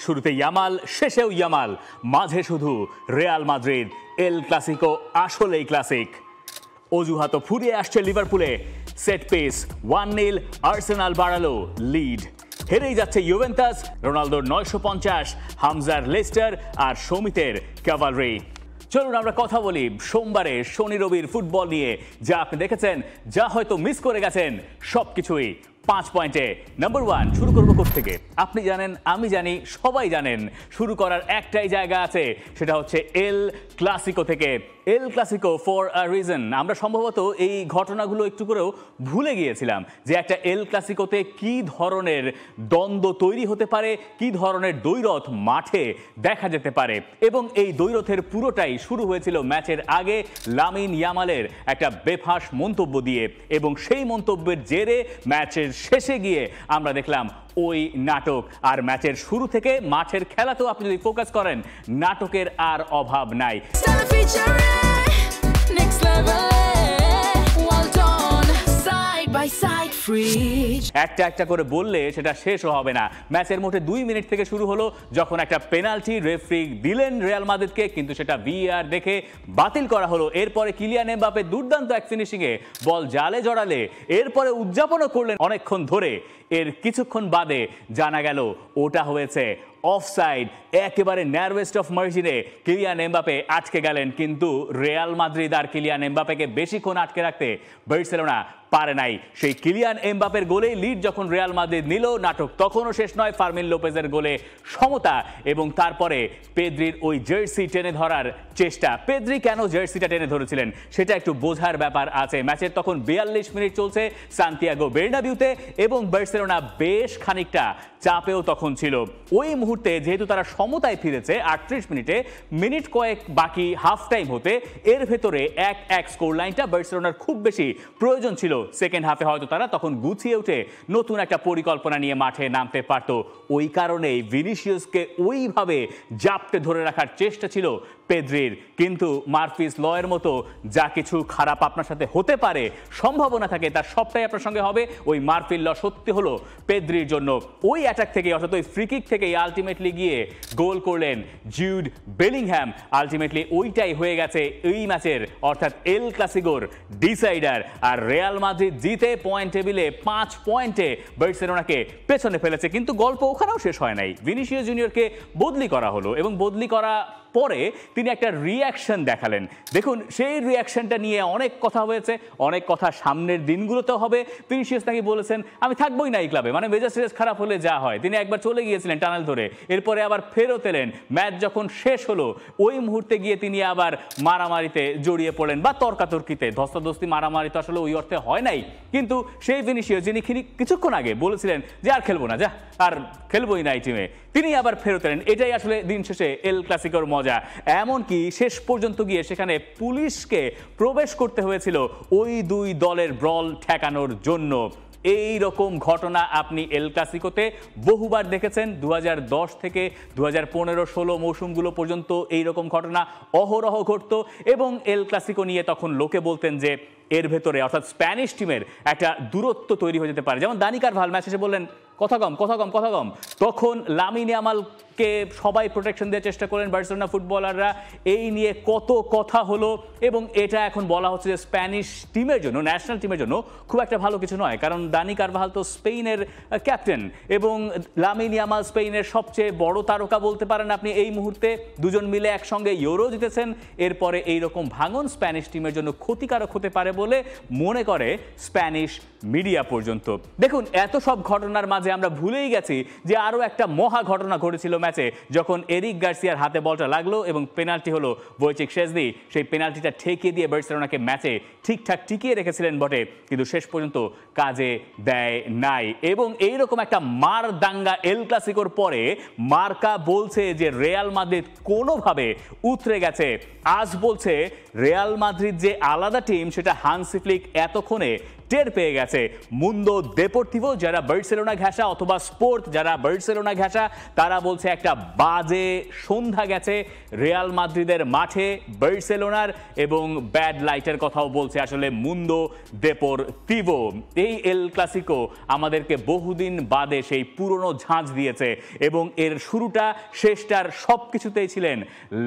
শুরুতে Yamal, শেষেও Yamal, মাঝে শুধু রিয়াল মাদ্রিদ। এল ক্লাসিকো আসলেই ক্লাসিক। অজুহাত ফুরিয়ে আসছে লিভারপুলে। সেট পিস 1-0, আর্সেনাল বাড়ালো লিড। হেরেই যাচ্ছে ইউভেন্টাস, রোনালদোর 950, হামজার লেস্টার আর সমিতের ক্যাভালরি। চলুন আমরা কথা বলি সোমবারে শনি রবির ফুটবল নিয়ে, যা আপনি দেখেছেন, যা হয়তো মিস করে গেছেন, সবকিছুই 5 পয়েন্টে। নাম্বার 1, শুরু করবো কোত্থেকে? আপনি জানেন, আমি জানি, সবাই জানেন। শুরু করার একটাই জায়গা আছে, সেটা হচ্ছে এল ক্লাসিকো থেকে। El Clasico for a reason. আমরা সম্ভবত এই ঘটনাগুলো একটু করেও ভুলে গিয়েছিলাম যে একটা এল ক্লাসিকোতে কি ধরনের দ্বন্দ্ব তৈরি হতে পারে, কি ধরনের দ্বৈরথ মাঠে দেখা যেতে পারে। এবং এই দ্বৈরথের পুরোটাই শুরু হয়েছিল ম্যাচের আগে লামিন ইয়ামালের একটা বেফাঁস মন্তব্য দিয়ে, এবং সেই মন্তব্যের জেরে ম্যাচের শেষে গিয়ে আমরা দেখলাম ওই নাটক। আর ম্যাচের শুরু থেকে মাঠের খেলাতেও আপনি যদি ফোকাস করেন, নাটকের আর অভাব নাই। একটা একটা করে বললে সেটা শেষও হবে না। ম্যাচের মোটে 2 মিনিট থেকে শুরু হলো, যখন একটা পেনাল্টি রেফারি দিলেন রিয়াল মাদ্রিদকে, কিন্তু সেটা ভিআর দেখে বাতিল করা হলো। এরপরে কিলিয়ান এমবাপে দুর্দান্ত এক ফিনিশিংয়ে বল জালে জড়ালে, এরপরে উদযাপনও করলেন অনেকক্ষণ ধরে। এর কিছুক্ষণ বাদে জানা গেল ওটা হয়েছে অফসাইড। একেবারে ন্যারোয়েস্ট অফ মার্জিনে কিলিয়ান এমবাপে আটকে গেলেন, কিন্তু রিয়াল মাদ্রিদ আর কিলিয়ান এমবাপেকে বেশিক্ষণ আটকে রাখতে বার্সেলোনা পারে নাই। সেই কিলিয়ান এমবাপের গোলেই লিড যখন রিয়াল মাদ্রিদ নিল, নাটক তখনও শেষ নয়। ফার্মিন লোপেজের গোলে সমতা, এবং তারপরে পেদ্রির ওই জার্সি টেনে ধরার চেষ্টা। পেদ্রি কেন জার্সিটা টেনে ধরেছিলেন সেটা একটু বোঝার ব্যাপার আছে। ম্যাচের তখন 42 মিনিট চলছে সান্তিয়াগো বের্নাবিউতে, এবং বার্সেলোনা বেশ খানিকটা চাপেও তখন ছিল। ওই মুহূর্তে যেহেতু তারা সমতায় ফিরেছে 38 মিনিটে, মিনিট কয়েক বাকি হাফ টাইম হতে, এর ভেতরে 1-1 স্কোর লাইনটা বার্সেলোনার খুব বেশি প্রয়োজন ছিল। সেকেন্ড হাফে হয়তো তারা তখন গুছিয়ে উঠে নতুন একটা পরিকল্পনা নিয়ে মাঠে নামতে পারত। ওই কারণেই ভিনিসিয়াসকে ওইভাবে জাপটে ধরে রাখার চেষ্টা ছিল পেদ্রির। কিন্তু মারফিস লয়ের মতো যা কিছু খারাপ আপনার সাথে হতে পারে, সম্ভাবনা থাকে, তার সবটাই আপনার সঙ্গে হবে। ওই মারফিস ল সত্যি হলো পেদ্রির জন্য। ওই অ্যাটাক থেকে, অর্থাৎ ওই ফ্রি কিক থেকেই আলটিমেটলি গিয়ে গোল করলেন জুড বেলিংহ্যাম। আলটিমেটলি ওইটাই হয়ে গেছে এই ম্যাচের, অর্থাৎ এল ক্লাসিকোর ডিসাইডার। আর রিয়াল মাদ্রিদ জিতে পয়েন্ট টেবিলে 5 পয়েন্টে বার্সেলোনাকে পেছনে ফেলেছে। কিন্তু গল্প ওখানেও শেষ হয় নাই। ভিনিসিয়াস জুনিয়রকে বদলি করা হলো, এবং বদলি করা পরে তিনি একটা রিয়াকশন দেখালেন। দেখুন, সেই রিয়াকশনটা নিয়ে অনেক কথা হয়েছে, অনেক কথা সামনের দিনগুলোতেও হবে। ভিনিসিয়াস নাকি বলেছেন আমি থাকবোই না এই ক্লাবে, মানে মেজাজ টেজাজ খারাপ হলে যা হয়। তিনি একবার চলে গিয়েছিলেন টানেল ধরে, এরপরে আবার ফেরত এলেন। ম্যাচ যখন শেষ হলো, ওই মুহূর্তে গিয়ে তিনি আবার মারামারিতে জড়িয়ে পড়লেন, বা তর্কাতর্কিতে। ধস্তাধস্তি মারামারি তো আসলে ওই অর্থে হয় নাই। কিন্তু সেই ভিনিসিয়াস যিনি কিছুক্ষণ আগে বলেছিলেন যে আর খেলবো না, যা আর খেলবোই না এই টিমে, তিনি আবার ফেরত এলেন। এটাই আসলে দিন শেষে এল ক্লাসিকোর মজা। এমনকি শেষ পর্যন্ত গিয়ে সেখানে পুলিশকে প্রবেশ করতে হয়েছিল ওই দুই দলের ব্রল ঠেকানোর জন্য। এই রকম ঘটনা আপনি এল ক্লাসিকোতে বহুবার দেখেছেন। 2010 থেকে 2015-16 মৌসুমগুলো পর্যন্ত এই রকম ঘটনা অহরহ ঘটত, এবং এল ক্লাসিকো নিয়ে তখন লোকে বলতেন যে এর ভেতরে, অর্থাৎ স্প্যানিশ টিমের একটা দূরত্ব তৈরি হয়ে যেতে পারে। যেমন দানি কারভাল ম্যাচ এসে বললেন কথা কম কথা কম কথা কম, তখন লামিন ইয়ামালকে সবাই প্রোটেকশন দেওয়ার চেষ্টা করলেন বার্সেলোনা ফুটবলাররা। এই নিয়ে কত কথা হলো, এবং এটা এখন বলা হচ্ছে যে স্প্যানিশ টিমের জন্য, ন্যাশনাল টিমের জন্য খুব একটা ভালো কিছু নয়। কারণ দানি কারভাল তো স্পেনের ক্যাপ্টেন, এবং লামিন ইয়ামাল স্পেনের সবচেয়ে বড় তারকা বলতে পারেন আপনি। এই মুহূর্তে দুজন মিলে একসঙ্গে ইউরো জিতেছেন। এরপরে এইরকম ভাঙন স্প্যানিশ টিমের জন্য ক্ষতিকারক হতে পারে বলে মনে করে স্প্যানিশ মিডিয়া পর্যন্ত। দেখুন, এত সব ঘটনার মাঝে আমরা ভুলেই গেছি যে আরো একটা মহা ঘটনা ঘটেছিল ম্যাচে, যখন এরিক গার্সিয়ার হাতে বলটা লাগলো এবং পেনাল্টি হলো ভয়েচিক শেজনি। সেই পেনাল্টিটা ঠেকিয়ে দিয়ে বার্সেলোনাকে ম্যাচে ঠিকঠাক টিকিয়ে রেখেছিলেন বটে, কিন্তু শেষ পর্যন্ত কাজে দেয় নাই। এবং এইরকম একটা মার দাঙ্গা এল ক্লাসিকোর পরে মার্কা বলছে যে রিয়াল মাদ্রিদ কোনোভাবে উতরে গেছে। আজ বলছে রিয়াল মাদ্রিদ যে আলাদা টিম, সেটা হান্সি ফ্লিক এতক্ষণে টের পেয়ে গেছে মুন্দো দেপোর্তিভো যারা বার্সেলোনা ঘেঁষা অথবা স্পোর্ট যারা বার্সেলোনা ঘেঁষা, তারা বলছে একটা বাজে সন্ধ্যা গেছে রিয়াল মাদ্রিদের মাঠে বার্সেলোনার, এবং ব্যাড লাইটের কথাও বলছে আসলে মুন্দো দেপোর্তিভো। এই এল ক্লাসিকো আমাদেরকে বহুদিন বাদে সেই পুরনো ঝাঁঝ দিয়েছে, এবং এর শুরুটা শেষটার সব কিছুতেই ছিলেন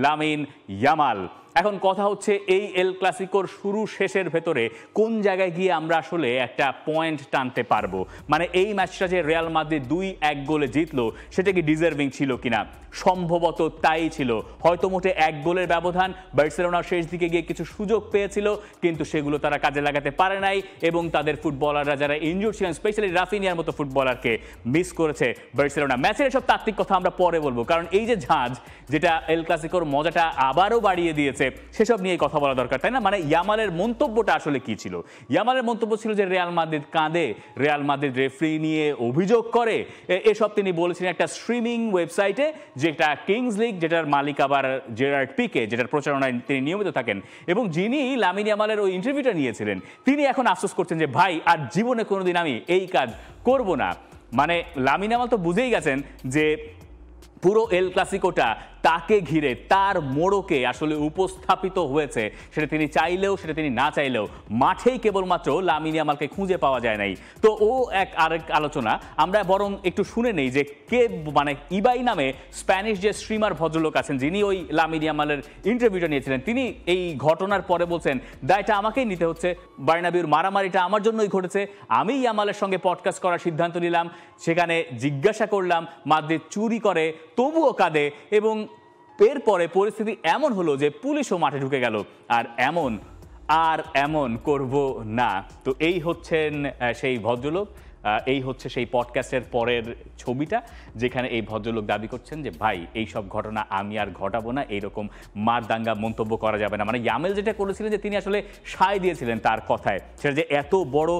লামিন ইয়ামাল। এখন কথা হচ্ছে এই এল ক্লাসিকোর শুরু শেষের ভেতরে কোন জায়গায় গিয়ে আমরা আসলে একটা পয়েন্ট টানতে পারবো, মানে এই ম্যাচটা যে রিয়াল মাদ্রিদ 2-1 গোলে জিতলো সেটা কি ডিজার্ভিং ছিল কিনা? সম্ভবত তাই ছিল। হয়তো মোটে 1 গোলের ব্যবধান, বার্সেলোনা শেষ দিকে গিয়ে কিছু সুযোগ পেয়েছিল কিন্তু সেগুলো তারা কাজে লাগাতে পারে নাই, এবং তাদের ফুটবলাররা যারা ইনজুর ছিলেন স্পেশালি রাফিনিয়ার মতো ফুটবলারকে মিস করেছে বার্সেলোনা। ম্যাচের এসব তাত্ত্বিক কথা আমরা পরে বলবো, কারণ এই যে ঝাঁঝ যেটা এল ক্লাসিকোর মজাটা আবারও বাড়িয়ে দিয়েছে সেসব নিয়ে কথা বলা দরকার, তাই না? মানে ইয়ামালের মন্তব্যটা আসলে কি ছিল? ইয়ামালের মন্তব্য ছিল যে রিয়াল মাদ্রিদ কাঁদে, রিয়াল মাদ্রিদ রেফারি নিয়ে অভিযোগ করে, এসব তিনি বলেছিলেন একটা স্ট্রিমিং ওয়েবসাইটে, যেটা কিংস লিগ, যেটার মালিক আবার জেরার্ড পিকে, যেটার প্রচারণায় তিনি নিয়মিত থাকেন, এবং যিনি লামিন ইয়ামালের ওই ইন্টারভিউটা নিয়েছিলেন তিনি এখন আফসোস করছেন যে ভাই আর জীবনে কোনোদিন আমি এই কাজ করব না। মানে লামিন ইয়ামাল তো বুঝেই গেছেন যে পুরো এল ক্লাসিকোটা তাকে ঘিরে, তার মোড়কে আসলে উপস্থাপিত হয়েছে, সেটা তিনি চাইলেও সেটা তিনি না চাইলেও মাঠেই কেবলমাত্র লামিন ইয়ামালকে খুঁজে পাওয়া যায় নাই। তো ও আরেক আলোচনা, আমরা বরং একটু শুনে নেই যে কে, মানে ইবাই নামে স্প্যানিশ যে স্ট্রিমার ভদ্রলোক আছেন যিনি ওই লামিন ইয়ামালের ইন্টারভিউটা নিয়েছিলেন, তিনি এই ঘটনার পরে বলছেন দায়টা আমাকেই নিতে হচ্ছে, বার্নাবিউর মারামারিটা আমার জন্যই ঘটেছে, আমি ইয়ামালের সঙ্গে পডকাস্ট করার সিদ্ধান্ত নিলাম, সেখানে জিজ্ঞাসা করলাম মাদ্রিদ চুরি করে তবুও কাঁদে, এবং এরপরে পরিস্থিতি এমন হলো যে পুলিশও মাঠে ঢুকে গেল, আর এমন করব না। তো এই হচ্ছেন সেই ভদ্রলোক, এই হচ্ছে সেই পডকাস্টের পরের ছবিটা যেখানে এই ভদ্রলোক দাবি করছেন যে ভাই এই সব ঘটনা আমি আর ঘটাবো না, এইরকম মারদাঙ্গা মন্তব্য করা যাবে না। মানে ইয়ামেল যেটা করেছিলেন যে তিনি আসলে সায় দিয়েছিলেন তার কথায়, সেটা যে এত বড়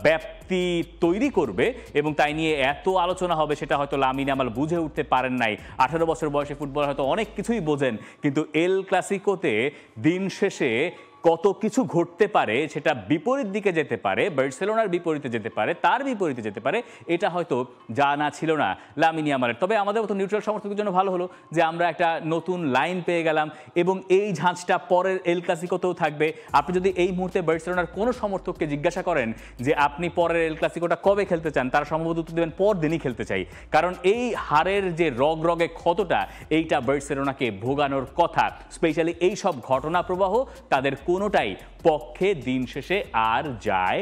ব্যাপ্তি তৈরি করবে এবং তাই নিয়ে এত আলোচনা হবে সেটা হয়তো লামিন ইয়ামাল বুঝে উঠতে পারেন নাই। 18 বছর বয়সে ফুটবলার হয়তো অনেক কিছুই বোঝেন, কিন্তু এল ক্লাসিকোতে দিন শেষে কত কিছু ঘটতে পারে, সেটা বিপরীত দিকে যেতে পারে, বার্সেলোনার বিপরীতে যেতে পারে, তার বিপরীতে যেতে পারে, এটা হয়তো জানা ছিল না লামিন ইয়ামালের। তবে আমাদের মতো নিউট্রাল সমর্থকদের জন্য ভালো হলো যে আমরা একটা নতুন লাইন পেয়ে গেলাম, এবং এই ঝাঁঝটা পরের এল ক্লাসিকোতেও থাকবে। আপনি যদি এই মুহূর্তে বার্সেলোনার কোনো সমর্থককে জিজ্ঞাসা করেন যে আপনি পরের এল ক্লাসিকোটা কবে খেলতে চান, তারা সম্ভবত উত্তর দেবেন পর দিনই খেলতে চাই, কারণ এই হারের যে রগে ক্ষতটা এইটা বার্সেলোনাকে ভোগানোর কথা। স্পেশালি এই সব ঘটনা প্রবাহ তাদের কোনোটাই পক্ষে দিন শেষে আর যায়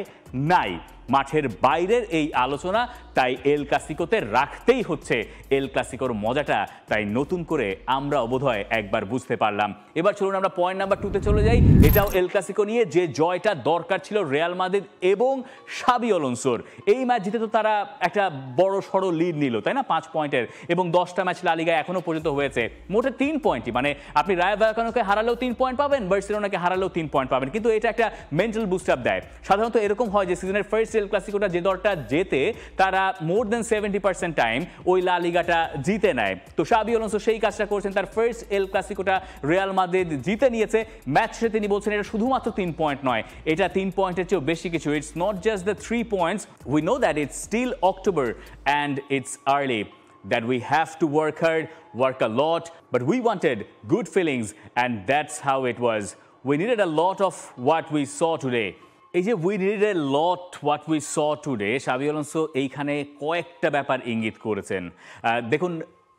নাই। মাঠের বাইরের এই আলোচনা তাই এল ক্লাসিকোতে রাখতেই হচ্ছে। এল ক্লাসিকোর মজাটা তাই নতুন করে আমরা বোধহয় একবার বুঝতে পারলাম। এবার চলুন আমরা পয়েন্ট নাম্বার 2তে চলে যাই। এটাও এল ক্লাসিকো নিয়ে, যে জয়টা দরকার ছিল রিয়াল মাদ্রিদ এবং শাবি আলোনসোর। এই ম্যাচ জিতে তো তারা একটা বড় সড়ো লিড নিল, তাই না, 5 পয়েন্টের, এবং 10টা ম্যাচ লা লিগায় এখনো পর্যন্ত হয়েছে, মোটে 3 পয়েন্টই। মানে আপনি রায়ো ভায়াকানোকে হারালেও 3 পয়েন্ট পাবেন, বার্সেলোনাকে হারালেও 3 পয়েন্ট পাবেন, কিন্তু এটা একটা মেন্টাল বুস্ট আপ দেয়। সাধারণত এরকম হয় যে সিজনের ফার্স্ট এল ক্লাসিকোটা যে দলটা জেতে তারা মোর দেন 70% টাইম ওই লা লিগাটা জিতে নেয়। তো শাবি আলোনসো সেই কাজটা করছেন, তার ফার্স্ট এল ক্লাসিকোটা রিয়াল মাদ্রিদ জিতে নিয়েছে। ম্যাচ শেষে তিনি বলছেন এটা শুধুমাত্র 3 পয়েন্ট নয়, এটা 3 পয়েন্টের চেয়েও বেশি কিছু। It's not just the 3 points, we know that it's still October and it's early, that we have to work hard, work a lot, but we wanted good feelings and that's how it was. We needed a lot of what we saw today. এই যে we needed A lot what we saw today, শাবি Alonso এইখানে কয়েকটা ব্যাপার ইঙ্গিত করেছেন। দেখুন,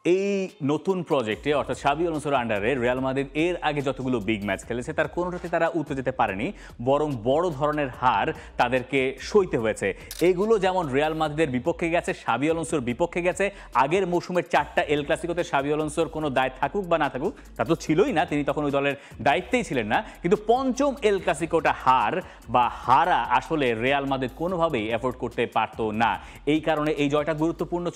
এই নতুন প্রজেক্টে অর্থাৎ শাবি আলোনসোর আন্ডারে রিয়াল মাদ্রিদ এর আগে যতগুলো বিগ ম্যাচ খেলেছে তার কোনোটাতে তারা উঠতে যেতে পারেনি, বরং বড় ধরনের হার তাদেরকে সইতে হয়েছে। এগুলো যেমন রিয়াল মাদ্রিদের বিপক্ষে গেছে, শাবি আলোনসোর বিপক্ষে গেছে। আগের মৌসুমের 4টা এল ক্লাসিকোতে শাবি আলোনসোর কোনো দায় থাকুক বা না থাকুক, তা তো ছিলই না, তিনি তখন ওই দলের দায়িত্বেই ছিলেন না, কিন্তু 5ম এল ক্লাসিকোটা হারা আসলে রিয়াল মাদ্রিদ কোনোভাবেই এফোর্ড করতে পারতো না। এই কারণে এই জয়টা গুরুত্বপূর্ণ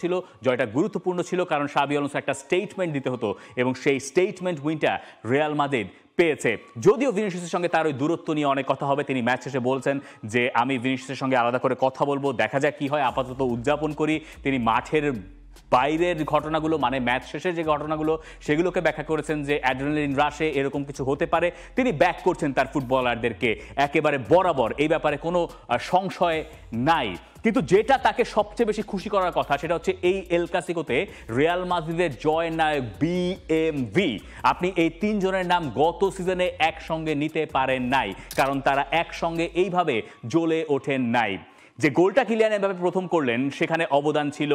ছিল, কারণ শাবি আলোনসো একটা স্টেটমেন্ট দিতে হতো, এবং সেই স্টেটমেন্ট উইনটা রিয়াল মাদ্রিদ পেয়েছে। যদিও ভিনিসিয়াসের সঙ্গে তার ওই দূরত্ব নিয়ে অনেক কথা হবে, তিনি ম্যাচ শেষে বলছেন যে আমি ভিনিসিয়াসের সঙ্গে আলাদা করে কথা বলবো, দেখা যাক কি হয়, আপাতত উদযাপন করি। তিনি মাঠের বাইরের ঘটনাগুলো মানে ম্যাচ শেষে যে ঘটনাগুলো সেগুলোকে ব্যাখ্যা করেছেন যে অ্যাড্রিনালিন রাশে এরকম কিছু হতে পারে। তিনি ব্যাক করছেন তার ফুটবলারদেরকে একেবারে বরাবর, এই ব্যাপারে কোনো সংশয় নাই। কিন্তু যেটা তাকে সবচেয়ে বেশি খুশি করার কথা সেটা হচ্ছে এই এল ক্লাসিকোতে রিয়াল মাদ্রিদের জয় নায়ক বিএমভি। আপনি এই তিনজনের নাম গত সিজনে একসঙ্গে নিতে পারেন নাই, কারণ তারা একসঙ্গে এইভাবে জ্বলে ওঠেন নাই। যে গোলটা কিলিয়ান এমবাপে প্রথম করলেন সেখানে অবদান ছিল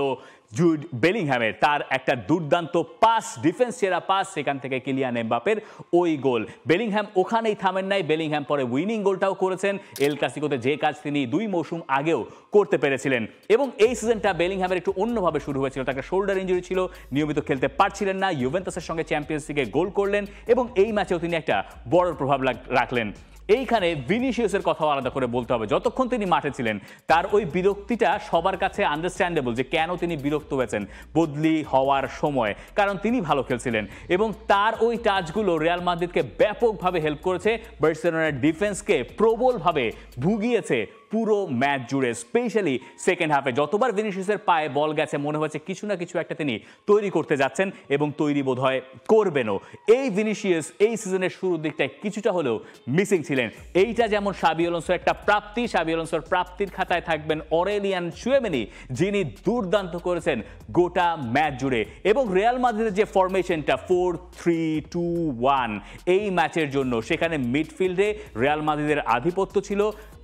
জুড বেলিংহ্যামের, তার একটা দুর্দান্ত পাস, ডিফেন্স সেরা পাস, সেখান থেকে কিলিয়ান এমবাপের ওই গোল। বেলিংহ্যাম ওখানেই থামেন নাই, বেলিংহ্যাম পরে উইনিং গোলটাও করেছেন এল ক্লাসিকোতে, যে কাজ তিনি 2 মৌসুম আগেও করতে পেরেছিলেন। এবং এই সিজনটা বেলিংহ্যামের একটু অন্যভাবে শুরু হয়েছিল, তাকে শোল্ডার ইঞ্জুরি ছিল, নিয়মিত খেলতে পারছিলেন না। ইউভেন্টাসের সঙ্গে চ্যাম্পিয়ন্স লিগে গোল করলেন এবং এই ম্যাচেও তিনি একটা বড় প্রভাব রাখলেন। এইখানে ভিনিসিয়াসের কথাও আলাদা করে বলতে হবে। যতক্ষণ তিনি মাঠে ছিলেন তার ওই বিরক্তিটা সবার কাছে আন্ডারস্ট্যান্ডেবল, যে কেন তিনি বিরক্ত হয়েছেন বদলি হওয়ার সময়, কারণ তিনি ভালো খেলছিলেন এবং তার ওই টাচগুলো রিয়াল মাদ্রিদকে ব্যাপকভাবে হেল্প করেছে। বার্সেলোনার ডিফেন্সকে প্রবলভাবে ভুগিয়েছে পুরো ম্যাচ জুড়ে, স্পেশালি সেকেন্ড হাফে। যতবার ভিনিসিয়াসের পায়ে বল গেছে মনে হয়েছে কিছু না কিছু একটা তিনি তৈরি করতে যাচ্ছেন এবং তৈরি বোধহয় করবেনও। এই ভিনিসিয়াস এই সিজনের শুরুর দিকটায় কিছুটা হলেও মিসিং ছিলেন। এইটা যেমন শাবি আলোনসোর একটা প্রাপ্তি, শাবি আলোনসোর প্রাপ্তির খাতায় থাকবেন অরেলিয়ান চুয়েমেনি, যিনি দুর্দান্ত করেছেন গোটা ম্যাচ জুড়ে। এবং রিয়াল মাদ্রিদের যে ফরমেশনটা 4-3-2-1 এই ম্যাচের জন্য, সেখানে মিডফিল্ডে রিয়াল মাদ্রিদের আধিপত্য ছিল,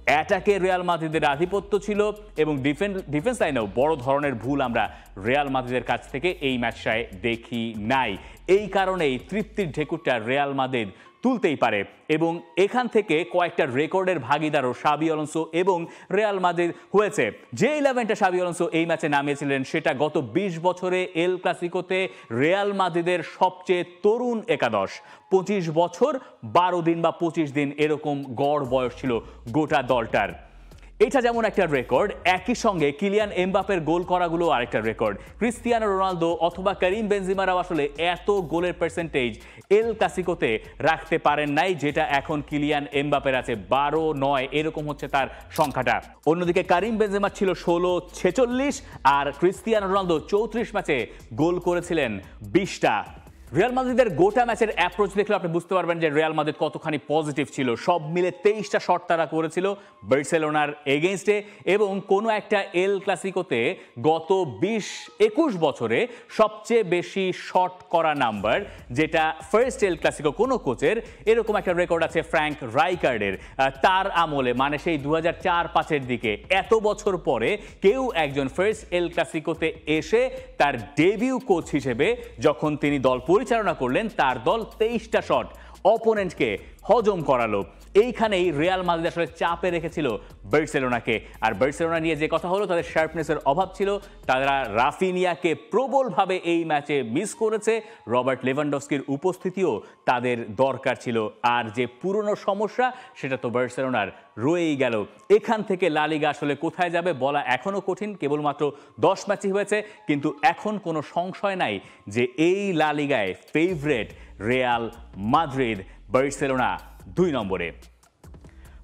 অ্যাটাকে রিয়াল মাদ্রিদের আধিপত্য ছিল এবং ডিফেন্স লাইনেও বড় ধরনের ভুল আমরা রিয়াল মাদ্রিদের কাছ থেকে এই ম্যাচটায় দেখি নাই। এই কারণেই তৃপ্তির ঢেকুরটা রিয়াল মাদ্রিদ তুলতেই পারে এবং এখান থেকে কয়েকটা রেকর্ডের ভাগিদারও শাবি আলোনসো এবং রিয়াল মাদ্রিদ হয়েছে। যে 11টা শাবি আলোনসো এই ম্যাচে নামিয়েছিলেন সেটা গত 20 বছরে এল ক্লাসিকোতে রিয়াল মাদ্রিদের সবচেয়ে তরুণ একাদশ। 25 বছর 12 দিন বা 25 দিন এরকম গড় বয়স ছিল গোটা দলটার। এটা যেমন একটা রেকর্ড, একই সঙ্গে কিলিয়ান এমবাপের গোল করাগুলো আরেকটা রেকর্ড। ক্রিস্টিয়ানো রোনালদো অথবা করিম বেনজিমারাও আসলে এত গোলের পার্সেন্টেজ এল ক্লাসিকোতে রাখতে পারেন নাই, যেটা এখন কিলিয়ান এমবাপের আছে। 12-9 এরকম হচ্ছে তার সংখ্যাটা। অন্যদিকে করিম বেনজিমা ছিল 16-46 আর ক্রিস্টিয়ানো রোনালদো 34 ম্যাচে গোল করেছিলেন 20টা। রিয়াল মাদ্রিদের গোটা ম্যাচের অ্যাপ্রোচ দেখলে আপনি বুঝতে পারবেন যে রিয়াল মাদ্রিদ কতখানি পজিটিভ ছিল। সব মিলে 23টা শট তারা করেছিল বার্সেলোনার এগেইনস্টে এবং কোনো একটা এল ক্লাসিকোতে গত 20-21 বছরে সবচেয়ে বেশি শট করা নাম্বার, যেটা ফার্স্ট এল ক্লাসিকো কোনো কোচের, এরকম একটা রেকর্ড আছে ফ্র্যাঙ্ক রাইকার্ডের। তার আমলে মানে সেই 2004-05 দিকে, এত বছর পরে কেউ একজন ফার্স্ট এল ক্লাসিকোতে এসে তার ডেবিউ কোচ হিসেবে যখন তিনি দল পরিচালনা করলেন, তার দল 23টা শট অপোনেন্টকে হজম করালো। এইখানেই রিয়াল মাদ্রিদ আসলে চাপে রেখেছিল বার্সেলোনাকে। আর বার্সেলোনা নিয়ে যে কথা হলো, তাদের শার্পনেসের অভাব ছিল, তারা রাফিনিয়াকে প্রবলভাবে এই ম্যাচে মিস করেছে। রবার্ট লেভানডস্কির উপস্থিতিও তাদের দরকার ছিল। আর যে পুরনো সমস্যা সেটা তো বার্সেলোনার রয়েই গেল। এখান থেকে লা লিগা আসলে কোথায় যাবে বলা এখনো কঠিন, কেবলমাত্র 10 ম্যাচই হয়েছে, কিন্তু এখন কোনো সংশয় নাই যে এই লা লিগায় ফেভারিট রিয়াল মাদ্রিদ। বার্সেলোনা 2 নম্বরে।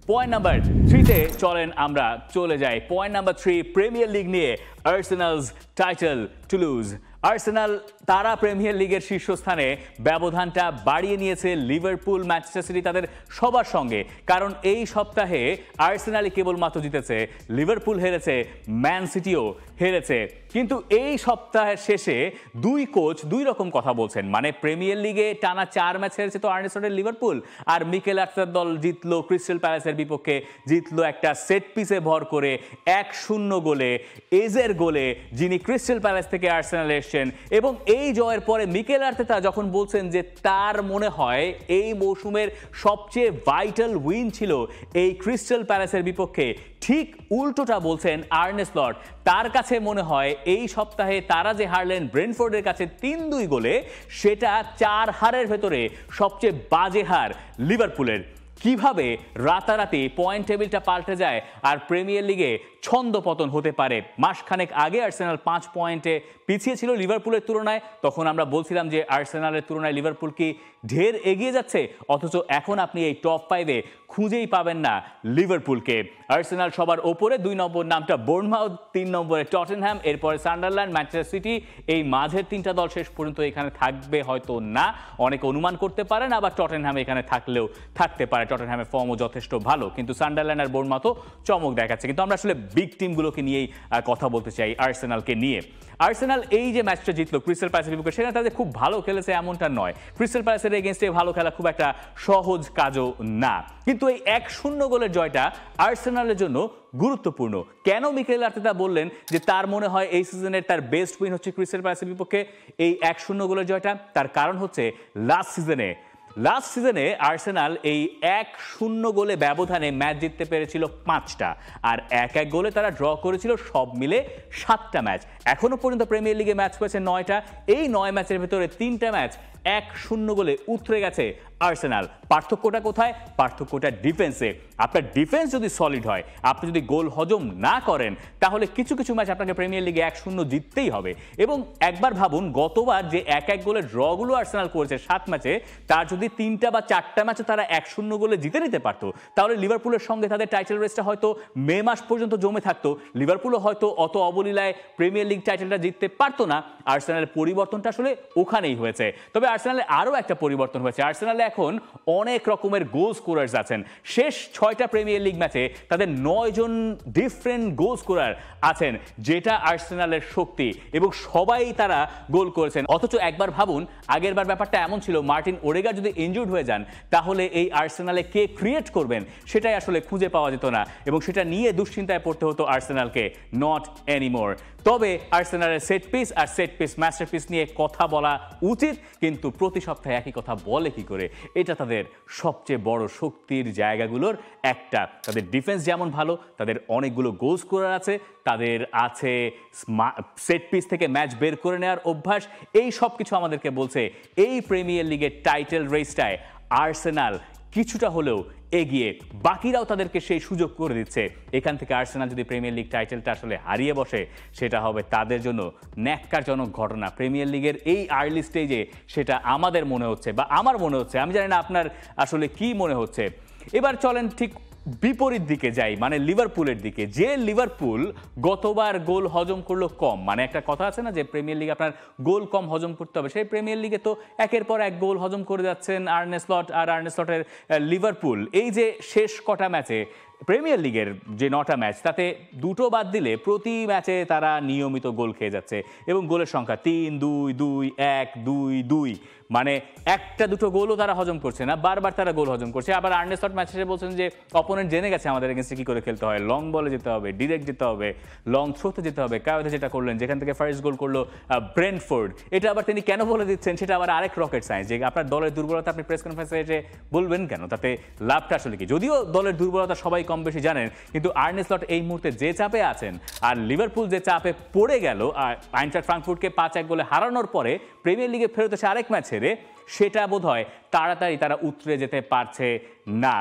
পয়েন্ট নাম্বার 3-তে চলেন আমরা চলে যাই। পয়েন্ট নাম্বার 3 প্রিমিয়ার লিগ নিয়ে আর্সেনালস টাইটেল টু লুজ। আর্সেনাল তারা প্রিমিয়ার লিগের শীর্ষস্থানে ব্যবধানটা বাড়িয়ে নিয়েছে লিভারপুল, ম্যানচেস্টার সিটি, তাদের সবার সঙ্গে। কারণ এই সপ্তাহে আর্সেনালই কেবলমাত্র জিতেছে, লিভারপুল হেরেছে, ম্যান সিটিও হেরেছে। কিন্তু এই সপ্তাহের শেষে দুই কোচ দুই রকম কথা বলছেন। মানে প্রিমিয়ার লিগে টানা 4 ম্যাচ হেরেছে তো আর্নে স্লটের লিভারপুল, আর মিকেল আর্তেতার দল জিতলো ক্রিস্টাল প্যালেসের বিপক্ষে, জিতলো একটা সেট পিসে ভর করে 1-0 গোলে, এজের গোলে, যিনি ক্রিস্টাল প্যালেস থেকে আর্সেনালে এসছেন। এবং এই জয়ের পরে মিকেল আর্তেতা যখন বলছেন যে তার মনে হয় এই মৌসুমের সবচেয়ে ভাইটাল উইন ছিল এই ক্রিস্টাল প্যালেসের বিপক্ষে, ঠিক উল্টোটা বলছেন আর্নে স্লট। তার কাছে মনে হয় এই সপ্তাহে তারা যে হারলেন ব্রেন্টফোর্ডের কাছে 3-2 গোলে, সেটা 4 হারের ভেতরে সবচেয়ে বাজে হার লিভারপুলের। কিভাবে রাতারাতি পয়েন্ট টেবিলটা পাল্টে যায় আর প্রিমিয়ার লিগে ছন্দপতন হতে পারে। মাসখানেক আগে আর্সেনাল 5 পয়েন্টে পিছিয়ে ছিল লিভারপুলের তুলনায়, তখন আমরা বলছিলাম যে আর্সেনালের তুলনায় লিভারপুল কি ঢের এগিয়ে যাচ্ছে, অথচ এখন আপনি এই টপ 5-এ খুঁজেই পাবেন না লিভারপুলকে। আর্সেনাল সবার ওপরে, 2 নম্বর নামটা বোর্নমাউথ, 3 নম্বরে টটেনহ্যাম, এরপরে সান্ডারল্যান্ড, ম্যানচেস্টার সিটি। এই মাঝের 3টা দল শেষ পর্যন্ত এখানে থাকবে হয়তো না, অনেকে অনুমান করতে পারেন, আবার টটেনহ্যাম এখানে থাকলেও থাকতে পারে। টটেনহ্যামের ফর্মও যথেষ্ট ভালো, কিন্তু সান্ডারল্যান্ড আর বোর্নমাউথও চমক দেখাচ্ছে। কিন্তু আমরা আসলে বিগ টিমগুলোকে নিয়েই কথা বলতে চাই, আর্সেনালকে নিয়ে। আর্সেনাল এই যে ম্যাচটা জিতলো ক্রিস্টাল প্যালেসের বিপক্ষে, সেখানে তাদের খুব ভালো খেলেছে এমনটা নয়। ক্রিস্টাল প্যালেসের এগেইনস্টে ভালো খেলা খুব একটা সহজ কাজও না, কিন্তু এই 1-0 গোলের জয়টা আর্সেনালের জন্য গুরুত্বপূর্ণ। কেন মিকেল আর্তেতা বললেন যে তার মনে হয় এই সিজনের তার বেস্ট উইন হচ্ছে ক্রিস্টাল প্যালেসের বিপক্ষে এই 1-0 গোলের জয়টা? তার কারণ হচ্ছে লাস্ট সিজনে আর্সেনাল এই 1-0 গোলে ব্যবধানে ম্যাচ জিততে পেরেছিল 5টা, আর 1-1 গোলে তারা ড্র করেছিল সব মিলে 7টা ম্যাচ। এখনো পর্যন্ত প্রিমিয়ার লিগে ম্যাচ হয়েছে 9টা, এই 9 ম্যাচের ভেতরে 3টা ম্যাচ 1-0 গোলে উতরে গেছে আর্সেনাল। পার্থক্যটা কোথায়? পার্থক্যটা ডিফেন্সে। আপনার ডিফেন্স যদি সলিড হয়, আপনি যদি গোল হজম না করেন, তাহলে কিছু কিছু ম্যাচ আপনাকে প্রিমিয়ার লিগে 1-0 জিততেই হবে। এবং একবার ভাবুন, গতবার যে 1-1 গোলের ড্রগুলো আর্সেনাল করেছে 7 ম্যাচে, তার যদি 3টা বা 4টা ম্যাচে তারা 1-0 গোলে জিতে নিতে পারতো, তাহলে লিভারপুলের সঙ্গে তাদের টাইটেল রেসটা হয়তো মে মাস পর্যন্ত জমে থাকতো। লিভারপুলও হয়তো অত অবলীলায় প্রিমিয়ার লিগ টাইটেলটা জিততে পারতো না। আর্সেনালের পরিবর্তনটা আসলে ওখানেই হয়েছে। তবে আর্সেনালে আরও একটা পরিবর্তন হয়েছে, আর্সেনালে এখন অনেক রকমের গোল স্কোরার্স আছেন। শেষ 6টা প্রিমিয়ার লিগ ম্যাচে তাদের 9 জন ডিফারেন্ট গোল স্কোরার আছেন, যেটা আর্সেনালের শক্তি, এবং সবাই তারা গোল করেছেন। অথচ একবার ভাবুন, আগেরবার ব্যাপারটা এমন ছিল, মার্টিন ওডেগার যদি ইনজুর্ড হয়ে যান, তাহলে এই আর্সেনালে কে ক্রিয়েট করবেন সেটাই আসলে খুঁজে পাওয়া যেত না, এবং সেটা নিয়ে দুশ্চিন্তায় পড়তে হতো আর্সেনালকে। Not anymore. তবে আর্সেনালের সেট পিস আর সেট পিস মাস্টারপিস নিয়ে কথা বলা উচিত, কিন্তু প্রতি সপ্তাহে একই কথা বলে কি করে? এটা তাদের সবচেয়ে বড় শক্তির জায়গাগুলোর একটা। তাদের ডিফেন্স যেমন ভালো, তাদের অনেকগুলো গোল স্কোরার আছে, তাদের আছে সেট পিস থেকে ম্যাচ বের করে নেওয়ার অভ্যাস। এই সব কিছু আমাদেরকে বলছে এই প্রিমিয়ার লিগের টাইটেল রেসটায় আর্সেনাল কিছুটা হলেও এগিয়ে, বাকিরাও তাদেরকে সেই সুযোগ করে দিচ্ছে। এখান থেকে আর্সেনাল যদি প্রিমিয়ার লিগ টাইটেলটা আসলে হারিয়ে বসে, সেটা হবে তাদের জন্য ন্যাক্কারজনক ঘটনা প্রিমিয়ার লিগের এই আর্লি স্টেজে। সেটা আমাদের মনে হচ্ছে, বা আমার মনে হচ্ছে, আমি জানি না আপনার আসলে কি মনে হচ্ছে। এবার চলেন ঠিক বিপরীত দিকে যাই, মানে লিভারপুলের দিকে। যে লিভারপুল গতবার গোল হজম করলো কম, মানে একটা কথা আছে না যে প্রিমিয়ার লিগে আপনার গোল কম হজম করতে হবে, সেই প্রিমিয়ার লিগে তো একের পর এক গোল হজম করে যাচ্ছেন আর্নে স্লট আর আর্নে স্লটের লিভারপুল। এই যে শেষ কটা ম্যাচে প্রিমিয়ার লিগের যে 9টা ম্যাচ, তাতে 2টো বাদ দিলে প্রতি ম্যাচে তারা নিয়মিত গোল খেয়ে যাচ্ছে, এবং গোলের সংখ্যা 3-2-2-1-2-2, মানে 1-2 গোলও তারা হজম করছে না, বারবার তারা গোল হজম করছে। আবার আর্নে স্লট ম্যাচে বলছেন যে অপোনেন্ট জেনে গেছে আমাদের এগেন্সে কি করে খেলতে হয়, লং বলে যেতে হবে, ডিরেক্ট যেতে হবে, লং থ্রোতে যেতে হবে। কায়োতে যেটা করলেন, যেখান থেকে ফার্স্ট গোল করলো ব্রেন্টফোর্ড, এটা আবার তিনি কেন বলে দিচ্ছেন, সেটা আবার আরেক রকেট সায়েন্স। যে আপনার দলের দুর্বলতা আপনি প্রেস কনফারেন্সে এসে বলবেন কেন? তাতে লাভটা আসলে কি? যদিও দলের দুর্বলতা সবাই কম বেশি জানেন, কিন্তু আর্নে স্লট এই মুহূর্তে যে চাপে আছেন, আর লিভারপুল যে চাপে পড়ে গেল আইনট্রাক্ট ফ্রাঙ্কফুর্টকে 5-1 গোলে হারানোর পরে প্রিমিয়ার লিগে ফেরত এসে আরেক ম্যাচ হেরে, সেটা বোধহয় তাড়াতাড়ি তারা উতরে যেতে পারছে না।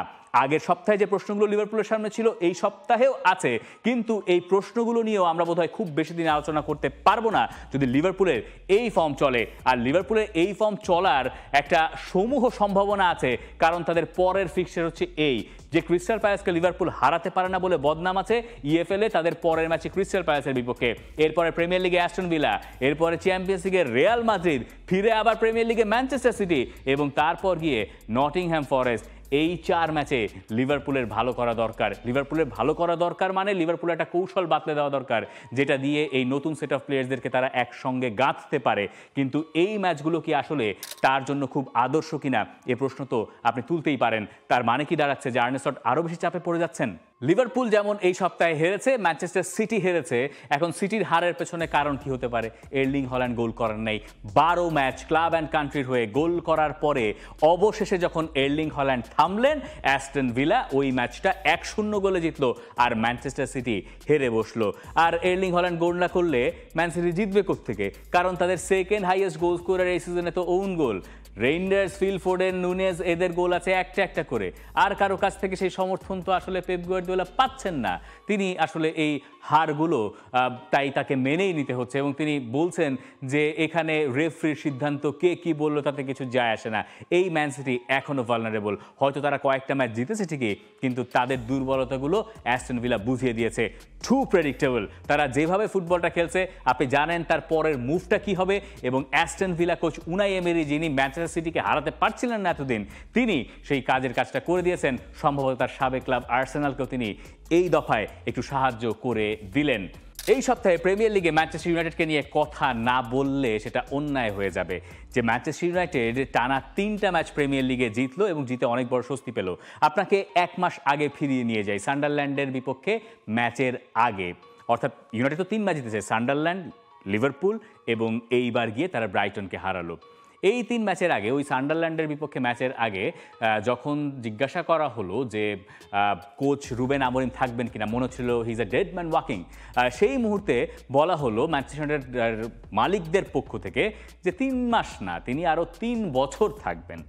আগের সপ্তাহে যে প্রশ্নগুলো লিভারপুলের সামনে ছিল, এই সপ্তাহেও আছে, কিন্তু এই প্রশ্নগুলো নিয়েও আমরা বোধহয় খুব বেশি দিন আলোচনা করতে পারবো না যদি লিভারপুলের এই ফর্ম চলে। আর লিভারপুলের এই ফর্ম চলার একটা সমূহ সম্ভাবনা আছে, কারণ তাদের পরের ফিক্সচার হচ্ছে এই যে ক্রিস্টাল প্যালেসকে লিভারপুল হারাতে পারে না বলে বদনাম আছে ইএফএল-এ। তাদের পরের ম্যাচে ক্রিস্টাল প্যালেসের বিপক্ষে, এরপরে প্রিমিয়ার লিগে অ্যাস্টন ভিলা, এরপরে চ্যাম্পিয়ন্স লিগে রিয়াল মাদ্রিদ, ফিরে আবার প্রিমিয়ার লিগে ম্যানচেস্টার সিটি, এবং তারপর গিয়ে নটিংহ্যাম ফরেস্ট। এই 4 ম্যাচে লিভারপুলের ভালো করা দরকার। লিভারপুলের ভালো করা দরকার মানে লিভারপুলের একটা কৌশল বাতলে দেওয়া দরকার, যেটা দিয়ে এই নতুন সেট অফ প্লেয়ার্সদেরকে তারা একসঙ্গে গাঁথতে পারে। কিন্তু এই ম্যাচগুলো কি আসলে তার জন্য খুব আদর্শ কিনা, এ প্রশ্ন তো আপনি তুলতেই পারেন। তার মানে কি দাঁড়াচ্ছে যে আর্নে স্লট আরও বেশি চাপে পড়ে যাচ্ছেন? লিভারপুল যেমন এই সপ্তাহে হেরেছে, ম্যানচেস্টার সিটি হেরেছে। এখন সিটির হারের পেছনে কারণ কি হতে পারে? এর্লিং হল্যান্ড গোল করার নেই। 12 ম্যাচ ক্লাব অ্যান্ড কান্ট্রির হয়ে গোল করার পরে অবশেষে যখন এর্লিং হল্যান্ড থামলেন, অ্যাস্টন ভিলা ওই ম্যাচটা 1-0 গোলে জিতলো আর ম্যানচেস্টার সিটি হেরে বসলো। আর এর্লিং হল্যান্ড গোল না করলে ম্যান সিটি জিতবে কোত্থেকে? কারণ তাদের সেকেন্ড হাইয়েস্ট গোল স্কোরার এই সিজনে তো own goal. Reijnders, Phil Foden, Nunez এদের গোল আছে একটা একটা করে। আর কারো কাছ থেকে সেই সমর্থন তো আসলে পেপ গার্দিওলা পাচ্ছেন না। তিনি আসলে এই হারগুলো তাই তাকে মেনেই নিতে হচ্ছে এবং তিনি বলছেন যে এখানে রেফারির সিদ্ধান্ত কে কি বললো তাতে কিছু যায় আসে না। এই ম্যান সিটি এখনও ভালনারেবল। হয়তো তারা কয়েকটা ম্যাচ জিতেছে ঠিকই, কিন্তু তাদের দুর্বলতাগুলো অ্যাস্টন ভিলা বুঝিয়ে দিয়েছে। Too predictable. তারা যেভাবে ফুটবলটা খেলছে আপনি জানেন তার পরের মুভটা কি হবে। এবং অ্যাস্টন ভিলা কোচ উনাই এমেরি, যিনি ম্যানচেস্টার সিটিকে হারাতে পারছিলেন না এতদিন, তিনি সেই কাজটা করে দিয়েছেন। সম্ভবত তার সাবেক ক্লাব আর্সেনালকেও তিনি এই দফায় একটু সাহায্য করে দিলেন। এই সপ্তাহে প্রিমিয়ার লিগে ম্যানচেস্টার ইউনাইটেডকে নিয়ে কথা না বললে সেটা অন্যায় হয়ে যাবে। যে ম্যানচেস্টার ইউনাইটেড টানা 3টা ম্যাচ প্রিমিয়ার লিগে জিতলো এবং জিতে অনেক বড় স্বস্তি পেল। আপনাকে 1 মাস আগে ফিরিয়ে নিয়ে যায় সান্ডারল্যান্ডের বিপক্ষে ম্যাচের আগে। অর্থাৎ ইউনাইটেড তো 3 ম্যাচ জিতেছে, সান্ডারল্যান্ড, লিভারপুল এবং এইবার গিয়ে তারা ব্রাইটনকে হারালো। এই 3 ম্যাচের আগে, ওই সান্ডারল্যান্ডের বিপক্ষে ম্যাচের আগে যখন জিজ্ঞাসা করা হলো যে কোচ রুবেন আমরিম থাকবেন কিনা, মনে হচ্ছিল he is a dead man walking, সেই মুহূর্তে বলা হলো ম্যানচেস্টার ইউনাইটেড মালিকদের পক্ষ থেকে যে 3 মাস না, তিনি আরও 3 বছর থাকবেন।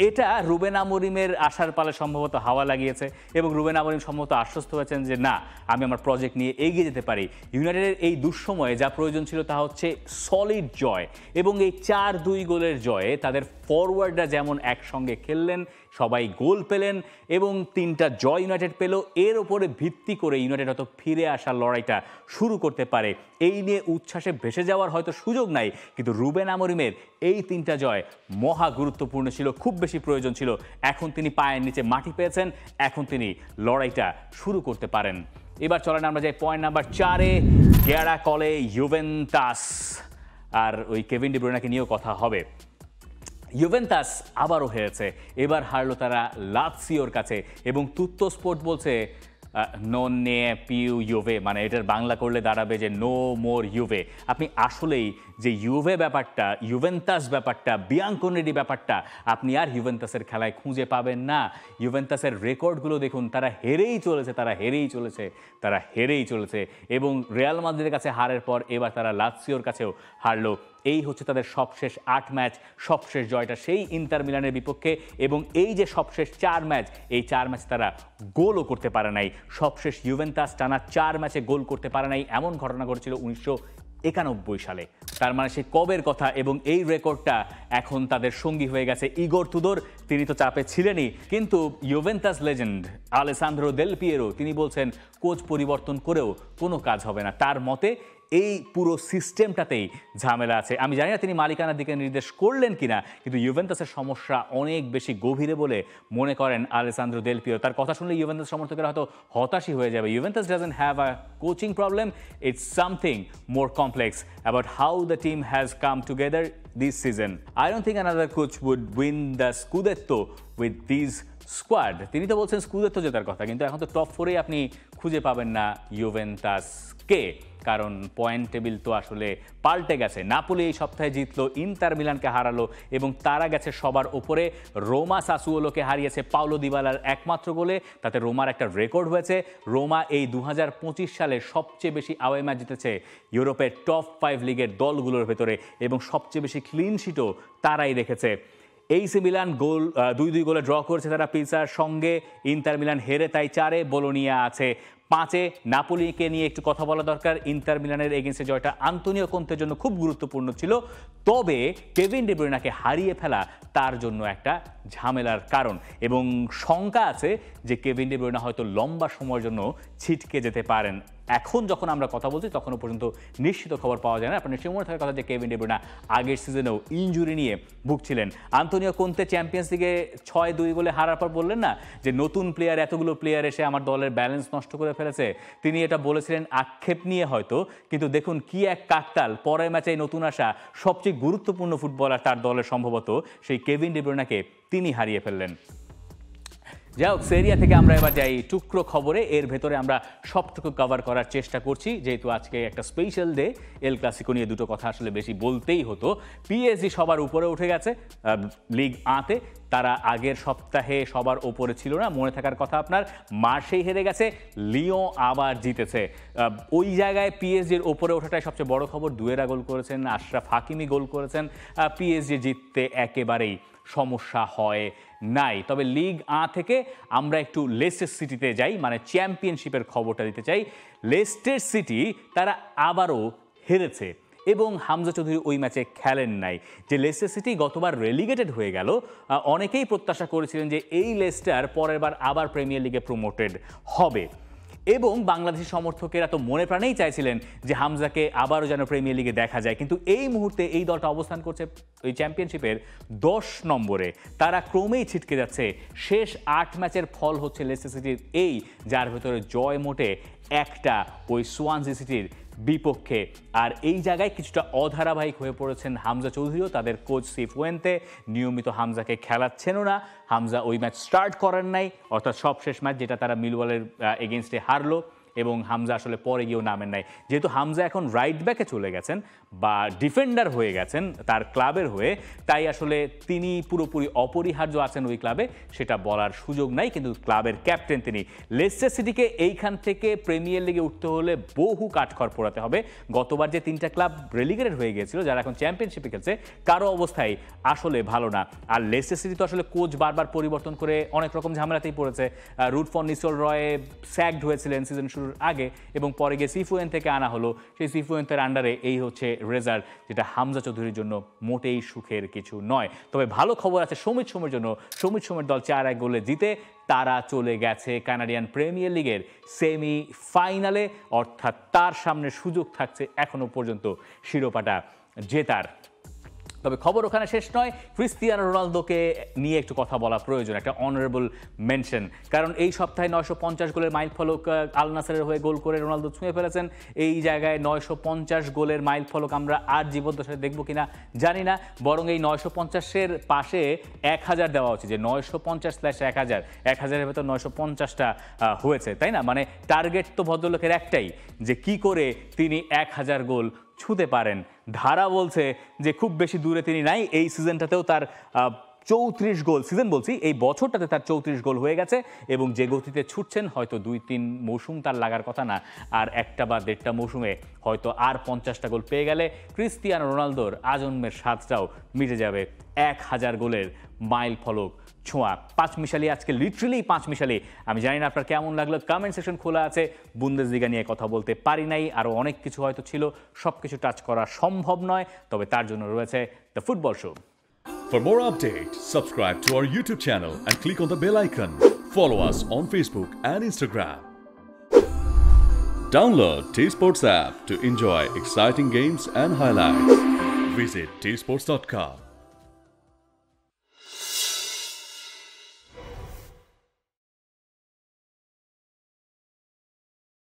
এটা রুবেন আমরিমের আশার পালে সম্ভবত হাওয়া লাগিয়েছে এবং রুবেন আমরিম সম্ভবত আশ্বস্ত হয়েছেন যে না, আমি আমার প্রজেক্ট নিয়ে এগিয়ে যেতে পারি। ইউনাইটেডের এই দুঃসময়ে যা প্রয়োজন ছিল তা হচ্ছে সলিড জয়, এবং এই 4-2 গোলের জয়ে তাদের ফরওয়ার্ডরা যেমন একসঙ্গে খেললেন, সবাই গোল পেলেন এবং 3টা জয় ইউনাইটেড পেল। এর ওপরে ভিত্তি করে ইউনাইটেড হয়তো ফিরে আসার লড়াইটা শুরু করতে পারে। এই নিয়ে উচ্ছ্বাসে ভেসে যাওয়ার হয়তো সুযোগ নাই, কিন্তু রুবেন আমরিমের এই 3টা জয় মহা গুরুত্বপূর্ণ ছিল, খুব বেশি প্রয়োজন ছিল। এখন তিনি পায়ের নিচে মাটি পেয়েছেন, এখন তিনি লড়াইটা শুরু করতে পারেন। এবার চলেন আমরা যাই পয়েন্ট নাম্বার 4-এ। গেরা কলে ইউভেন্টাস, আর ওই কেভিন ডি ব্রুয়নেকে নিয়েও কথা হবে। ইউভেন্টাস আবারও হেরেছে, এবার হারলো তারা লাৎসিওর কাছে এবং তুত্তো স্পোর্ট বলছে নন নে পিউ ইউভে, মানে এটার বাংলা করলে দাঁড়াবে যে নো মোর ইউভে। আপনি আসলেই যে ইউভে ব্যাপারটা, ইউভেন্টাস ব্যাপারটা, বিয়াঙ্কোনেডি ব্যাপারটা আপনি আর ইউভেন্টাসের খেলায় খুঁজে পাবেন না। ইউভেন্টাসের রেকর্ডগুলো দেখুন, তারা হেরেই চলেছে এবং রিয়াল মাদ্রিদের কাছে হারের পর এবার তারা লাৎসিওর কাছেও হারলো। এই হচ্ছে তাদের সবশেষ 8 ম্যাচ, সবশেষ জয়টা সেই ইন্টার মিলানের বিপক্ষে। এবং এই যে সবশেষ 4 ম্যাচ, এই 4 ম্যাচ তারা গোলও করতে পারে নাই। সবশেষ ইউভেন্টাস টানা 4 ম্যাচে গোল করতে পারে নাই, এমন ঘটনা ঘটেছিল 1991 সালে। তার মানে সে কবের কথা, এবং এই রেকর্ডটা এখন তাদের সঙ্গী হয়ে গেছে ইগোর তুদোর। তিনি তো চাপে ছিলেনই, কিন্তু Juventus legend Alessandro Del Piero তিনি বলছেন কোচ পরিবর্তন করেও কোনো কাজ হবে না। তার মতে এই পুরো সিস্টেমটাতেই ঝামেলা আছে। আমি জানি না তিনি মালিকানার দিকে নির্দেশ করলেন কিনা, কিন্তু ইউভেন্টাসের সমস্যা অনেক বেশি গভীরে বলে মনে করেন আলেসান্দ্রো দেল পিয়েরো। তার কথা শুনলে ইউভেন্টাস সমর্থকেরা হয়তো হতাশই হয়ে যাবে। Juventus doesn't have a coaching problem, it's something more complex about how the team has come together this season. I don't think another coach would win the scudetto with this squad. তিনি তো বলছেন Scudetto জেতার কথা, কিন্তু এখন তো top 4-এ আপনি খুঁজে পাবেন না ইউভেন্টাসকে, কারণ পয়েন্ট টেবিল তো আসলে পাল্টে গেছে। নাপোলি এই সপ্তাহে জিতলো, ইন্টার মিলানকে হারালো এবং তারা গেছে সবার ওপরে। রোমা সাসুওলোকে হারিয়েছে পাওলো দিবালার একমাত্র গোলে, তাতে রোমার একটা রেকর্ড হয়েছে। রোমা এই 2025 সালে সবচেয়ে বেশি আওয়ে ম্যাচ জিতেছে ইউরোপের টপ 5 লিগের দলগুলোর ভেতরে এবং সবচেয়ে বেশি ক্লিন শিটও তারাই রেখেছে। এইসি মিলান 2-2 গোলে ড্র করেছে তারা পিসার সঙ্গে। ইন্টার মিলান হেরে তাই 4-এ, বোলোনিয়া আছে 5-এ। নাপোলিকে নিয়ে একটু কথা বলা দরকার। ইন্টার মিলানের এগেইনস্টে জয়টা আন্তোনিও কোন্তের জন্য খুব গুরুত্বপূর্ণ ছিল, তবে কেভিন ডি ব্রুয়নেকে হারিয়ে ফেলা তার জন্য একটা ঝামেলার কারণ এবং শঙ্কা আছে যে কেভিন ডি ব্রুয়নে হয়তো লম্বা সময়ের জন্য ছিটকে যেতে পারেন। এখন যখন আমরা কথা বলছি তখনও পর্যন্ত নিশ্চিত খবর পাওয়া যায় না। আপনার নিশ্চয়ই মনে থাকার কথা যে কেভিন ডি ব্রুয়নে আগের সিজনেও ইনজুরি নিয়ে ভুগছিলেন। আন্তোনিও কোন্তে চ্যাম্পিয়ন্স লিগে 6-2 গোলে হারার পর বললেন না যে নতুন প্লেয়ার, এতগুলো প্লেয়ার এসে আমার দলের ব্যালেন্স নষ্ট করে ফেলেছে। তিনি এটা বলেছিলেন আক্ষেপ নিয়ে হয়তো, কিন্তু দেখুন কি এক কাকতাল, পরের ম্যাচে নতুন আসা সবচেয়ে গুরুত্বপূর্ণ ফুটবলার তার দলের সম্ভবত সেই কেভিন ডি ব্রুয়নেকে তিনি হারিয়ে ফেললেন। যাই হোক, সেরিয়া থেকে আমরা এবার যাই টুকরো খবরে। এর ভেতরে আমরা সবটুকু কভার করার চেষ্টা করছি, যেহেতু আজকে একটা স্পেশাল ডে। এল ক্লাসিকো নিয়ে দুটো কথা আসলে বেশি বলতেই হতো। পিএসজি সবার উপরে উঠে গেছে লিগ আতে। তারা আগের সপ্তাহে সবার ওপরে ছিল না, মনে থাকার কথা আপনার। মার্সেই হেরে গেছে, লিও আবার জিতেছে। ওই জায়গায় পিএসজির ওপরে ওঠাটাই সবচেয়ে বড় খবর। দুয়েরা গোল করেছেন, আশরাফ হাকিমি গোল করেছেন। পিএসজি জিততে একেবারেই সমস্যা হয় নাই। তবে লিগ আ থেকে আমরা একটু লেস্টার সিটিতে যাই, মানে চ্যাম্পিয়নশিপের খবরটা দিতে চাই। লেস্টার সিটি তারা আবারও হেরেছে এবং হামজা চৌধুরী ওই ম্যাচে খেলেন নাই। যে লেস্টার সিটি গতবার রেলিগেটেড হয়ে গেল, অনেকেই প্রত্যাশা করেছিলেন যে এই লেস্টার পরের বার আবার প্রিমিয়ার লিগে প্রমোটেড হবে এবং বাংলাদেশি সমর্থকেরা তো মনে প্রাণেই চাইছিলেন যে হামজাকে আবারও যেন প্রিমিয়ার লিগে দেখা যায়। কিন্তু এই মুহূর্তে এই দলটা অবস্থান করছে ওই চ্যাম্পিয়নশিপের 10 নম্বরে। তারা ক্রমেই ছিটকে যাচ্ছে। শেষ 8 ম্যাচের ফল হচ্ছে লেস্টার সিটির এই, যার ভেতরে জয় মোটে একটা ওই সোয়ানজি সিটির বিপক্ষে। আর এই জায়গায় কিছুটা অধারাবাহিক হয়ে পড়েছেন হামজা চৌধুরীও। তাদের কোচ সিফুয়েন্তে নিয়মিত হামজাকে খেলাচ্ছেনও না। হামজা ওই ম্যাচ স্টার্ট করেন নাই, অর্থাৎ সবশেষ ম্যাচ যেটা তারা মিলওয়ালের এগেনস্টে হারলো, এবং হামজা আসলে পরে গিয়েও নামেন নাই। যেহেতু হামজা এখন রাইট ব্যাকে চলে গেছেন বা ডিফেন্ডার হয়ে গেছেন তার ক্লাবের হয়ে, তাই আসলে তিনি পুরোপুরি অপরিহার্য আছেন ওই ক্লাবে সেটা বলার সুযোগ নাই। কিন্তু ক্লাবের ক্যাপ্টেন তিনি। লেস্টার সিটিকে এইখান থেকে প্রিমিয়ার লিগে উঠতে হলে বহু কাঠখড় পোড়াতে হবে। গতবার যে 3টা ক্লাব রেলিগেটেড হয়ে গিয়েছিল, যারা এখন চ্যাম্পিয়নশিপে খেলছে, কারো অবস্থায় আসলে ভালো না। আর লেস্টার সিটি তো আসলে কোচ বারবার পরিবর্তন করে অনেক রকম ঝামেলাতেই পড়েছে। রুড ফন নিসলরয় স্যাকড হয়েছিলেন সিজন শুরুর আগে এবং পরে গিয়ে সিফুয়েন থেকে আনা হলো। সেই সিফুয়েন্তের আন্ডারে এই হচ্ছে রেজাল্ট, যেটা হামজা চৌধুরীর জন্য মোটেই সুখের কিছু নয়। তবে ভালো খবর আছে সমিত সোমের জন্য। সমিত সোমের দল 4-1 গোলে জিতে তারা চলে গেছে কানাডিয়ান প্রিমিয়ার লিগের সেমি ফাইনালে, অর্থাৎ তার সামনে সুযোগ থাকছে এখনো পর্যন্ত শিরোপাটা জেতার। তবে খবর ওখানে শেষ নয়। ক্রিস্টিয়ানো রোনালদোকে নিয়ে একটু কথা বলা প্রয়োজন, একটা অনারেবল মেনশন। কারণ এই সপ্তাহে 950 গোলের মাইল ফলক আল নাসেরের হয়ে গোল করে রোনালদো ছুঁয়ে ফেলেছেন। এই জায়গায় 950 গোলের মাইল ফলক আমরা আর জীবদ্দশায় দেখব কিনা জানি না, বরং এই 950-এর পাশে 1000 দেওয়া উচিত, যে 950/1000, 1000-এর ভেতর 950টা হয়েছে, তাই না? মানে টার্গেট তো ভদ্রলোকের একটাই, যে কি করে তিনি 1000 গোল ছুঁতে পারেন। ধারা বলছে যে খুব বেশি দূরে তিনি নাই। এই সিজনটাতেও তার 34 গোল, সিজন বলছি এই বছরটাতে তার 34 গোল হয়ে গেছে এবং যে গতিতে ছুটছেন হয়তো 2-3 মৌসুম তার লাগার কথা না, আর 1টা বা 1.5টা মৌসুমে হয়তো আর 50টা গোল পেয়ে গেলে ক্রিস্টিয়ানো রোনালদোর আজন্মের স্বাদটাও মিটে যাবে। 1000 গোলের মাইল ফলক ছোঁয়া। 5 মিশালি, আজকে লিটারেলি 5 মিশালি। আমি জানি না আপনার কেমন লাগলো, কমেন্ট সেকশন খোলা আছে। বুন্দেসলিগা নিয়ে কথা বলতে পারি নাই, আরও অনেক কিছু হয়তো ছিল, সব কিছু টাচ করা সম্ভব নয়, তবে তার জন্য রয়েছে the football show. For more updates, subscribe to our YouTube channel and click on the bell icon. Follow us on Facebook and Instagram. Download T-Sports app to enjoy exciting games and highlights. Visit tsports.com.